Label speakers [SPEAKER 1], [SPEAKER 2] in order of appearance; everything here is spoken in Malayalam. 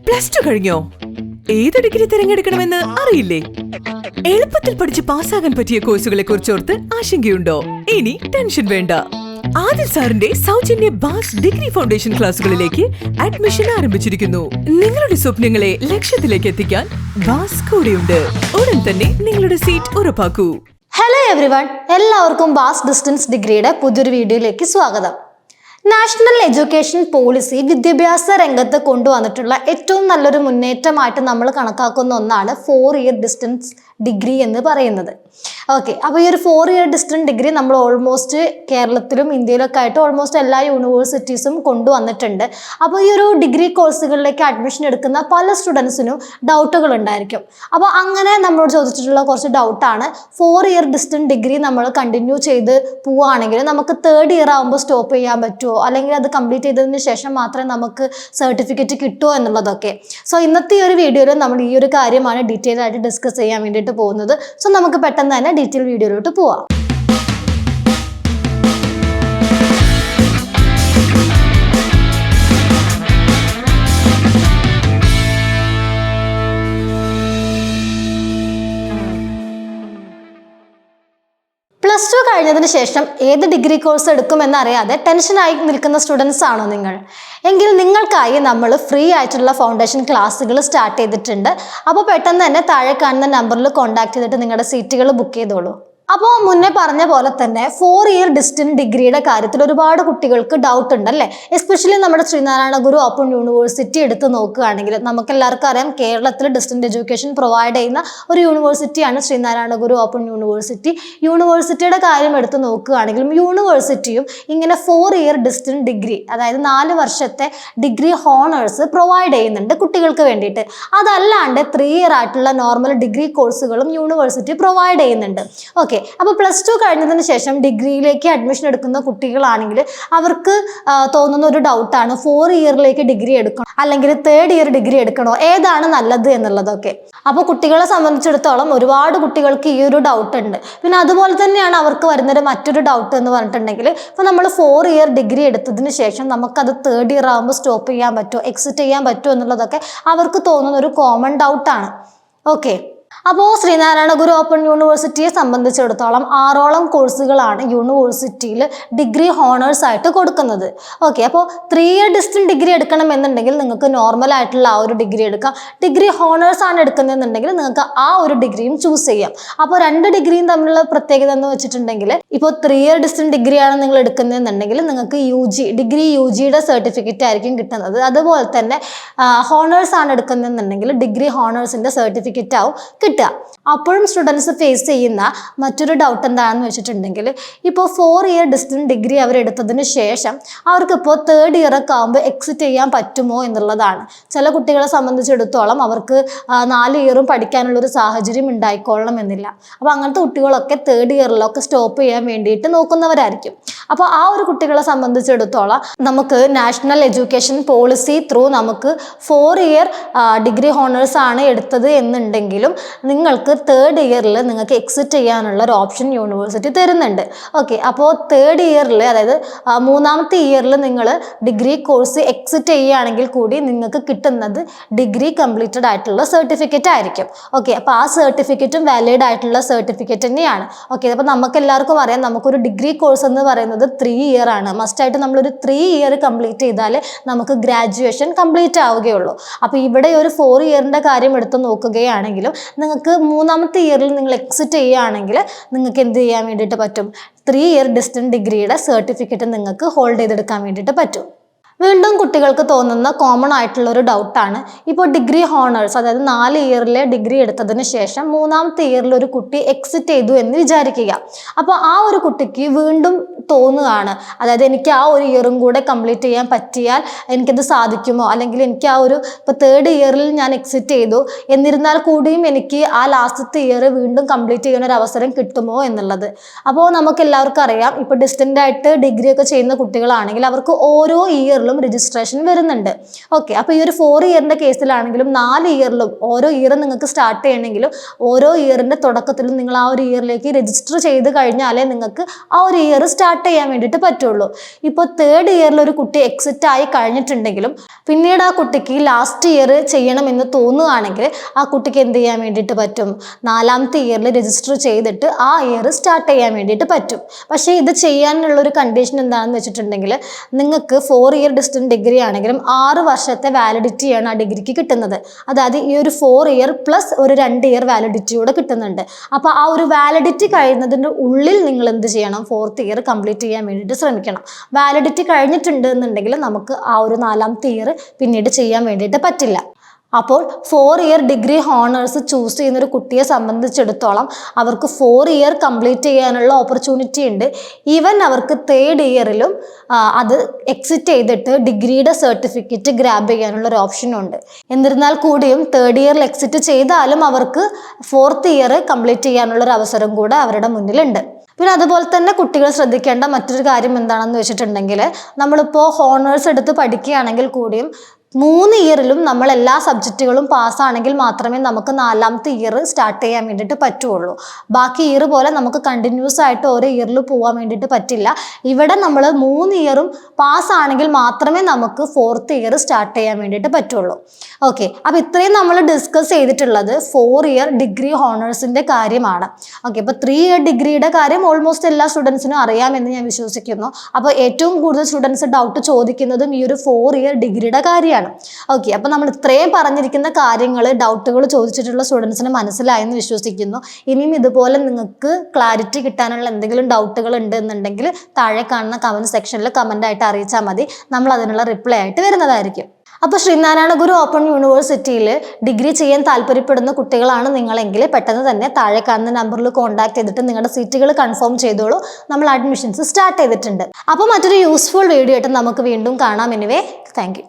[SPEAKER 1] പ്ലസ് ടു കഴിഞ്ഞോ? ഏത് ഡിഗ്രി തിരഞ്ഞെടുക്കണമെന്ന് അറിയില്ലേ? എളുപ്പത്തിൽ പഠിച്ച് പാസ്സാകാൻ പറ്റിയ കോഴ്സുകളെ കുറിച്ചോർത്ത് ആശങ്കയുണ്ടോ? ഇനി ടെൻഷൻ വേണ്ട. ആദിൽ സാറിന്റെ സൗജന്യ ബാസ് ഡിഗ്രി ഫൗണ്ടേഷൻ ക്ലാസുകളിലേക്ക് അഡ്മിഷൻ ആരംഭിച്ചിരിക്കുന്നു. നിങ്ങളുടെ സ്വപ്നങ്ങളെ ലക്ഷ്യത്തിലേക്ക് എത്തിക്കാൻ ബാസ് കൂടെയുണ്ട്. ഉടൻ തന്നെ നിങ്ങളുടെ സീറ്റ് ഉറപ്പാക്കൂ.
[SPEAKER 2] ഹലോ എവ്രിവൺ, എല്ലാവർക്കും ബാസ് ഡിസ്റ്റൻസ് ഡിഗ്രിയുടെ പുതിയൊരു വീഡിയോയിലേക്ക് സ്വാഗതം. നാഷണൽ എഡ്യൂക്കേഷൻ പോളിസി വിദ്യാഭ്യാസ രംഗത്ത് കൊണ്ടുവന്നിട്ടുള്ള ഏറ്റവും നല്ലൊരു മുന്നേറ്റമായിട്ട് നമ്മൾ കണക്കാക്കുന്ന ഒന്നാണ് 4 ഇയർ ഡിസ്റ്റൻസ് ഡിഗ്രി എന്ന് പറയുന്നത്. ഓക്കെ, അപ്പോൾ ഈ ഒരു 4 ഇയർ ഡിസ്റ്റൻസ് ഡിഗ്രി നമ്മൾ ഓൾമോസ്റ്റ് കേരളത്തിലും ഇന്ത്യയിലൊക്കെ ആയിട്ട് ഓൾമോസ്റ്റ് എല്ലാ യൂണിവേഴ്സിറ്റീസും കൊണ്ടുവന്നിട്ടുണ്ട്. അപ്പോൾ ഈ ഒരു ഡിഗ്രി കോഴ്സുകളിലേക്ക് അഡ്മിഷൻ എടുക്കുന്ന പല സ്റ്റുഡൻസിനും ഡൗട്ടുകൾ ഉണ്ടായിരിക്കും. അപ്പോൾ അങ്ങനെ നമ്മളോട് ചോദിച്ചിട്ടുള്ള കുറച്ച് ഡൗട്ടാണ്, 4 ഇയർ ഡിസ്റ്റൻസ് ഡിഗ്രി നമ്മൾ കണ്ടിന്യൂ ചെയ്ത് പോവുകയാണെങ്കിൽ നമുക്ക് 3rd ഇയർ ആകുമ്പോൾ സ്റ്റോപ്പ് ചെയ്യാൻ പറ്റുമോ, അല്ലെങ്കിൽ അത് കംപ്ലീറ്റ് ചെയ്തതിന് ശേഷം മാത്രമേ നമുക്ക് സർട്ടിഫിക്കറ്റ് കിട്ടുമോ എന്നുള്ളതൊക്കെ. സോ ഇന്നത്തെ ഈ ഒരു വീഡിയോയിൽ നമ്മൾ ഈ ഒരു കാര്യമാണ് ഡീറ്റെയിൽ ആയിട്ട് ഡിസ്കസ് ചെയ്യാൻ വേണ്ടിയിട്ട് പോകുന്നത്. സോ നമുക്ക് പെട്ടെന്ന് തന്നെ ഡീറ്റെയിൽ വീഡിയോയിലോട്ട് പോവാം. പ്ലസ് ടു കഴിഞ്ഞതിന് ശേഷം ഏത് ഡിഗ്രി കോഴ്സ് എടുക്കുമെന്നറിയാതെ ടെൻഷനായി നിൽക്കുന്ന സ്റ്റുഡൻസ് ആണോ നിങ്ങൾ? എങ്കിൽ നിങ്ങൾക്കായി നമ്മൾ ഫ്രീ ആയിട്ടുള്ള ഫൗണ്ടേഷൻ ക്ലാസ്സുകൾ സ്റ്റാർട്ട് ചെയ്തിട്ടുണ്ട്. അപ്പോൾ പെട്ടെന്ന് തന്നെ താഴെ കാണുന്ന നമ്പറിൽ കോൺടാക്ട് ചെയ്തിട്ട് നിങ്ങളുടെ സീറ്റുകൾ ബുക്ക് ചെയ്തോളൂ. അപ്പോൾ മുന്നേ പറഞ്ഞ പോലെ തന്നെ 4 ഇയർ ഡിസ്റ്റൻസ് ഡിഗ്രിയുടെ കാര്യത്തിൽ ഒരുപാട് കുട്ടികൾക്ക് ഡൗട്ട് ഉണ്ടല്ലേ. എസ്പെഷ്യലി നമ്മുടെ ശ്രീനാരായണ ഗുരു ഓപ്പൺ യൂണിവേഴ്സിറ്റി എടുത്ത് നോക്കുകയാണെങ്കിൽ നമുക്ക് എല്ലാവർക്കും അറിയാം, കേരളത്തിൽ ഡിസ്റ്റൻസ് എഡ്യൂക്കേഷൻ പ്രൊവൈഡ് ചെയ്യുന്ന ഒരു യൂണിവേഴ്സിറ്റിയാണ് ശ്രീനാരായണ ഗുരു ഓപ്പൺ യൂണിവേഴ്സിറ്റി. യൂണിവേഴ്സിറ്റിയുടെ കാര്യം എടുത്ത് നോക്കുകയാണെങ്കിലും യൂണിവേഴ്സിറ്റിയും ഇങ്ങനെ 4 ഇയർ ഡിസ്റ്റൻസ് ഡിഗ്രി, അതായത് 4 വർഷത്തെ ഡിഗ്രി ഹോണേഴ്സ് പ്രൊവൈഡ് ചെയ്യുന്നുണ്ട് കുട്ടികൾക്ക് വേണ്ടിയിട്ട്. അതല്ലാണ്ട് 3 ഇയർ ആയിട്ടുള്ള നോർമൽ ഡിഗ്രി കോഴ്സുകളും യൂണിവേഴ്സിറ്റി പ്രൊവൈഡ് ചെയ്യുന്നുണ്ട്. ഓക്കെ, അപ്പോൾ പ്ലസ് ടു കഴിഞ്ഞതിന് ശേഷം ഡിഗ്രിയിലേക്ക് അഡ്മിഷൻ എടുക്കുന്ന കുട്ടികളാണെങ്കിൽ അവർക്ക് തോന്നുന്ന ഒരു ഡൗട്ടാണ്, 4 ഇയറിലേക്ക് ഡിഗ്രി എടുക്കണോ അല്ലെങ്കിൽ 3rd ഇയർ ഡിഗ്രി എടുക്കണോ, ഏതാണ് നല്ലത് എന്നുള്ളതൊക്കെ. അപ്പോൾ കുട്ടികളെ സംബന്ധിച്ചിടത്തോളം ഒരുപാട് കുട്ടികൾക്ക് ഈ ഒരു ഡൗട്ട് ഉണ്ട്. പിന്നെ അതുപോലെ തന്നെയാണ് അവർക്ക് വരുന്നൊരു മറ്റൊരു ഡൗട്ട് എന്ന് പറഞ്ഞിട്ടുണ്ടെങ്കിൽ, ഇപ്പോൾ നമ്മൾ 4 ഇയർ ഡിഗ്രി എടുത്തതിന് ശേഷം നമുക്കത് 3rd ഇയർ ആകുമ്പോൾ സ്റ്റോപ്പ് ചെയ്യാൻ പറ്റുമോ, എക്സിറ്റ് ചെയ്യാൻ പറ്റുമോ എന്നുള്ളതൊക്കെ അവർക്ക് തോന്നുന്ന ഒരു കോമൺ ഡൗട്ടാണ്. ഓക്കെ, അപ്പോൾ ശ്രീനാരായണ ഗുരു ഓപ്പൺ യൂണിവേഴ്സിറ്റിയെ സംബന്ധിച്ചിടത്തോളം 6ഓളം കോഴ്സുകളാണ് യൂണിവേഴ്സിറ്റിയിൽ ഡിഗ്രി ഹോണേഴ്സ് ആയിട്ട് കൊടുക്കുന്നത്. ഓക്കെ, അപ്പോൾ 3 ഇയർ ഡിസ്റ്റൻസ് ഡിഗ്രി എടുക്കണമെന്നുണ്ടെങ്കിൽ നിങ്ങൾക്ക് നോർമൽ ആയിട്ടുള്ള ആ ഒരു ഡിഗ്രി എടുക്കാം. ഡിഗ്രി ഹോണേഴ്സ് ആണ് എടുക്കുന്നതെന്നുണ്ടെങ്കിൽ നിങ്ങൾക്ക് ആ ഒരു ഡിഗ്രിയും ചൂസ് ചെയ്യാം. അപ്പോൾ 2 ഡിഗ്രിയും തമ്മിലുള്ള പ്രത്യേകത എന്ന് വെച്ചിട്ടുണ്ടെങ്കിൽ, ഇപ്പോൾ 3 ഇയർ ഡിസ്റ്റൻസ് ഡിഗ്രിയാണ് നിങ്ങൾ എടുക്കുന്നതെന്നുണ്ടെങ്കിൽ നിങ്ങൾക്ക് ഡിഗ്രി യു ജിയുടെ സർട്ടിഫിക്കറ്റ് ആയിരിക്കും കിട്ടുന്നത്. അതുപോലെ തന്നെ ഹോണേഴ്സ് ആണ് എടുക്കുന്നതെന്നുണ്ടെങ്കിൽ ഡിഗ്രി ഹോണേഴ്സിൻ്റെ സർട്ടിഫിക്കറ്റ് ആവും കിട്ടുക. അപ്പോഴും സ്റ്റുഡൻസ് ഫേസ് ചെയ്യുന്ന മറ്റൊരു ഡൗട്ട് എന്താണെന്ന് വെച്ചിട്ടുണ്ടെങ്കിൽ, ഇപ്പോൾ 4 ഇയർ ഡിസ്റ്റൻസ് ഡിഗ്രി അവരെടുത്തതിന് ശേഷം അവർക്കിപ്പോൾ 3rd ഇയർ ഒക്കെ ആകുമ്പോൾ എക്സിറ്റ് ചെയ്യാൻ പറ്റുമോ എന്നുള്ളതാണ്. ചില കുട്ടികളെ സംബന്ധിച്ചിടത്തോളം അവർക്ക് 4 ഇയറും പഠിക്കാനുള്ളൊരു സാഹചര്യം ഉണ്ടായിക്കൊള്ളണം എന്നില്ല. അപ്പോൾ അങ്ങനത്തെ കുട്ടികളൊക്കെ 3rd ഇയറിലൊക്കെ സ്റ്റോപ്പ് ചെയ്യാൻ വേണ്ടിയിട്ട് നോക്കുന്നവരായിരിക്കും. അപ്പോൾ ആ ഒരു കുട്ടികളെ സംബന്ധിച്ചിടത്തോളം നമുക്ക് നാഷണൽ എഡ്യൂക്കേഷൻ പോളിസി ത്രൂ നമുക്ക് 4 ഇയർ ഡിഗ്രി ഹോണേഴ്സ് ആണ് എടുത്തത് എന്നുണ്ടെങ്കിലും നിങ്ങൾക്ക് 3rd ഇയറിൽ നിങ്ങൾക്ക് എക്സിറ്റ് ചെയ്യാനുള്ള ഒരു ഓപ്ഷൻ യൂണിവേഴ്സിറ്റി തരുന്നുണ്ട്. ഓക്കെ, അപ്പോൾ 3rd ഇയറിൽ, അതായത് 3ാമത്തെ ഇയറിൽ നിങ്ങൾ ഡിഗ്രി കോഴ്സ് എക്സിറ്റ് ചെയ്യുകയാണെങ്കിൽ കൂടി നിങ്ങൾക്ക് കിട്ടുന്നത് ഡിഗ്രി കംപ്ലീറ്റഡ് ആയിട്ടുള്ള സർട്ടിഫിക്കറ്റ് ആയിരിക്കും. ഓക്കെ, അപ്പോൾ ആ സർട്ടിഫിക്കറ്റും വാലിഡ് ആയിട്ടുള്ള സർട്ടിഫിക്കറ്റ് തന്നെയാണ്. ഓക്കെ, അപ്പോൾ നമുക്ക് എല്ലാവർക്കും അറിയാം, നമുക്കൊരു ഡിഗ്രി കോഴ്സ് എന്ന് പറയുന്നത് 3 ഇയർ ആണ്. മസ്റ്റായിട്ട് നമ്മളൊരു 3 ഇയർ കംപ്ലീറ്റ് ചെയ്താലേ നമുക്ക് ഗ്രാജുവേഷൻ കംപ്ലീറ്റ് ആവുകയുള്ളൂ. അപ്പോൾ ഇവിടെ ഒരു 4 ഇയറിൻ്റെ കാര്യം എടുത്ത് നോക്കുകയാണെങ്കിലും നിങ്ങൾക്ക് 3ാമത്തെ ഇയറിൽ നിങ്ങൾ എക്സിറ്റ് ചെയ്യുകയാണെങ്കിൽ നിങ്ങൾക്ക് എന്ത് ചെയ്യാൻ വേണ്ടിയിട്ട് പറ്റും, 3 ഇയർ ഡിസ്റ്റൻസ് ഡിഗ്രിയുടെ സർട്ടിഫിക്കറ്റ് നിങ്ങൾക്ക് ഹോൾഡ് ചെയ്തെടുക്കാൻ വേണ്ടിയിട്ട് പറ്റും. വീണ്ടും കുട്ടികൾക്ക് തോന്നുന്ന കോമൺ ആയിട്ടുള്ള ഒരു ഡൗട്ടാണ്, ഇപ്പോൾ ഡിഗ്രി ഹോണേഴ്സ്, അതായത് 4 ഇയറിലെ ഡിഗ്രി എടുത്തതിന് ശേഷം 3ാമത്തെ ഇയറിൽ ഒരു കുട്ടി എക്സിറ്റ് ചെയ്തു എന്ന് വിചാരിക്കുക. അപ്പോൾ ആ ഒരു കുട്ടിക്ക് വീണ്ടും തോന്നുകയാണ്, അതായത് എനിക്ക് ആ ഒരു ഇയറും കൂടെ കംപ്ലീറ്റ് ചെയ്യാൻ പറ്റിയാൽ എനിക്കത് സാധിക്കുമോ, അല്ലെങ്കിൽ എനിക്ക് ആ ഒരു ഇപ്പോൾ 3rd ഇയറിൽ ഞാൻ എക്സിറ്റ് ചെയ്തു എന്നിരുന്നാൽ കൂടിയും എനിക്ക് ആ ലാസ്റ്റത്തെ ഇയർ വീണ്ടും കംപ്ലീറ്റ് ചെയ്യുന്ന ഒരു അവസരം കിട്ടുമോ എന്നുള്ളത്. അപ്പോൾ നമുക്ക് എല്ലാവർക്കും അറിയാം, ഇപ്പോൾ ഡിസ്റ്റൻ്റ് ആയിട്ട് ഡിഗ്രി ഒക്കെ ചെയ്യുന്ന കുട്ടികളാണെങ്കിൽ അവർക്ക് ഓരോ ഇയറിലും രജിസ്ട്രേഷൻ വരുന്നുണ്ട്. ഓക്കെ, അപ്പോൾ ഈ ഒരു 4 ഇയറിൻ്റെ കേസിലാണെങ്കിലും 4 ഇയറിലും ഓരോ ഇയറും നിങ്ങൾക്ക് സ്റ്റാർട്ട് ചെയ്യണമെങ്കിലും ഓരോ ഇയറിൻ്റെ തുടക്കത്തിലും നിങ്ങൾ ആ ഒരു ഇയറിലേക്ക് രജിസ്റ്റർ ചെയ്ത് കഴിഞ്ഞാലേ നിങ്ങൾക്ക് ആ ഒരു ഇയർ സ്റ്റാർട്ട് സ്റ്റാർട്ട് ചെയ്യാൻ വേണ്ടിയിട്ട് പറ്റുള്ളൂ. ഇപ്പോൾ തേർഡ് ഇയറിൽ ഒരു കുട്ടി എക്സിറ്റ് ആയി കഴിഞ്ഞിട്ടുണ്ടെങ്കിലും പിന്നീട് ആ കുട്ടിക്ക് ലാസ്റ്റ് ഇയർ ചെയ്യണമെന്ന് തോന്നുകയാണെങ്കിൽ ആ കുട്ടിക്ക് എന്ത് ചെയ്യാൻ വേണ്ടിയിട്ട് പറ്റും? 4ാമത്തെ ഇയറിൽ രജിസ്റ്റർ ചെയ്തിട്ട് ആ ഇയർ സ്റ്റാർട്ട് ചെയ്യാൻ വേണ്ടിയിട്ട് പറ്റും. പക്ഷേ ഇത് ചെയ്യാനുള്ളൊരു കണ്ടീഷൻ എന്താണെന്ന് വെച്ചിട്ടുണ്ടെങ്കിൽ നിങ്ങൾക്ക് 4 ഇയർ ഡിസ്റ്റൻസ് ഡിഗ്രി ആണെങ്കിലും 6 വർഷത്തെ വാലിഡിറ്റിയാണ് ആ ഡിഗ്രിക്ക് കിട്ടുന്നത്. അതായത് ഈ ഒരു 4 ഇയർ പ്ലസ് ഒരു 2 ഇയർ വാലിഡിറ്റിയോടെ കിട്ടുന്നുണ്ട്. അപ്പോൾ ആ ഒരു വാലിഡിറ്റി കഴിയുന്നതിൻ്റെ ഉള്ളിൽ നിങ്ങൾ എന്ത് ചെയ്യണം? 4th ഇയർ കംപ്ലീറ്റ് ചെയ്യാൻ വേണ്ടിയിട്ട് ശ്രമിക്കണം. വാലിഡിറ്റി കഴിഞ്ഞിട്ടുണ്ട് എന്നുണ്ടെങ്കിൽ നമുക്ക് ആ ഒരു 4ാമത്തെ ഇയർ പിന്നീട് ചെയ്യാൻ വേണ്ടിയിട്ട് പറ്റില്ല. അപ്പോൾ 4 ഇയർ ഡിഗ്രി ഹോണേഴ്സ് ചൂസ് ചെയ്യുന്ന ഒരു കുട്ടിയെ സംബന്ധിച്ചിടത്തോളം അവർക്ക് 4 ഇയർ കംപ്ലീറ്റ് ചെയ്യാനുള്ള ഓപ്പർച്യൂണിറ്റി ഉണ്ട്. ഈവൻ അവർക്ക് തേർഡ് ഇയറിലും അത് എക്സിറ്റ് ചെയ്തിട്ട് ഡിഗ്രിയുടെ സർട്ടിഫിക്കറ്റ് ഗ്രാബ് ചെയ്യാനുള്ള ഒരു ഓപ്ഷനും ഉണ്ട്. എന്നിരുന്നാൽ കൂടിയും തേർഡ് ഇയറിൽ എക്സിറ്റ് ചെയ്താലും അവർക്ക് 4th ഇയർ കംപ്ലീറ്റ് ചെയ്യാനുള്ള ഒരു അവസരം കൂടെ അവരുടെ മുന്നിലുണ്ട്. പിന്നെ അതുപോലെ തന്നെ കുട്ടികൾ ശ്രദ്ധിക്കേണ്ട മറ്റൊരു കാര്യം എന്താണെന്ന് വെച്ചിട്ടുണ്ടെങ്കിൽ നമ്മളിപ്പോൾ ഹോണേഴ്സ് എടുത്ത് പഠിക്കുകയാണെങ്കിൽ കൂടിയും 3 ഇയറിലും നമ്മൾ എല്ലാ സബ്ജക്റ്റുകളും പാസ്സാണെങ്കിൽ മാത്രമേ നമുക്ക് 4ാമത്തെ ഇയർ സ്റ്റാർട്ട് ചെയ്യാൻ വേണ്ടിയിട്ട് പറ്റുള്ളൂ. ബാക്കി ഇയർ പോലെ നമുക്ക് കണ്ടിന്യൂസ് ആയിട്ട് ഓരോ ഇയറിൽ പോകാൻ വേണ്ടിയിട്ട് പറ്റില്ല. ഇവിടെ നമ്മൾ 3 ഇയറും പാസ്സാണെങ്കിൽ മാത്രമേ നമുക്ക് 4th ഇയർ സ്റ്റാർട്ട് ചെയ്യാൻ വേണ്ടിയിട്ട് പറ്റുള്ളൂ. ഓക്കെ, അപ്പോൾ ഇത്രയും നമ്മൾ ഡിസ്കസ് ചെയ്തിട്ടുള്ളത് 4 ഇയർ ഡിഗ്രി ഹോണേഴ്സിൻ്റെ കാര്യമാണ്. ഓക്കെ, അപ്പോൾ 3 ഇയർ ഡിഗ്രിയുടെ കാര്യം ഓൾമോസ്റ്റ് എല്ലാ സ്റ്റുഡൻസിനും അറിയാമെന്ന് ഞാൻ വിശ്വസിക്കുന്നു. അപ്പോൾ ഏറ്റവും കൂടുതൽ സ്റ്റുഡൻസ് ഡൗട്ട് ചോദിക്കുന്നതും ഈ ഒരു 4 ഇയർ ഡിഗ്രിയുടെ കാര്യമാണ്. ഓക്കെ, അപ്പോൾ നമ്മൾ ഇത്രയും പറഞ്ഞിരിക്കുന്ന കാര്യങ്ങൾ ഡൗട്ടുകൾ ചോദിച്ചിട്ടുള്ള സ്റ്റുഡൻസിന് മനസ്സിലായെന്ന് വിശ്വസിക്കുന്നു. ഇനിയും ഇതുപോലെ നിങ്ങൾക്ക് ക്ലാരിറ്റി കിട്ടാനുള്ള എന്തെങ്കിലും ഡൗട്ടുകൾ ഉണ്ടെന്നുണ്ടെങ്കിൽ താഴെ കാണുന്ന കമൻറ്റ് സെക്ഷനിൽ കമൻ്റായിട്ട് അറിയിച്ചാൽ മതി. നമ്മൾ അതിനുള്ള റിപ്ലൈ ആയിട്ട് വരുന്നതായിരിക്കും. അപ്പോൾ ശ്രീനാരായണ ഗുരു ഓപ്പൺ യൂണിവേഴ്സിറ്റിയിൽ ഡിഗ്രി ചെയ്യാൻ താല്പര്യപ്പെടുന്ന കുട്ടികളാണ് നിങ്ങളെങ്കിൽ പെട്ടെന്ന് തന്നെ താഴെ കാണുന്ന നമ്പറിൽ കോൺടാക്ട് ചെയ്തിട്ട് നിങ്ങളുടെ സീറ്റുകൾ കൺഫേം ചെയ്തോളൂ. നമ്മൾ അഡ്മിഷൻസ് സ്റ്റാർട്ട് ചെയ്തിട്ടുണ്ട്. അപ്പോൾ മറ്റൊരു യൂസ്ഫുൾ വീഡിയോ ആയിട്ട് നമുക്ക് വീണ്ടും കാണാം. Anyway, thank you.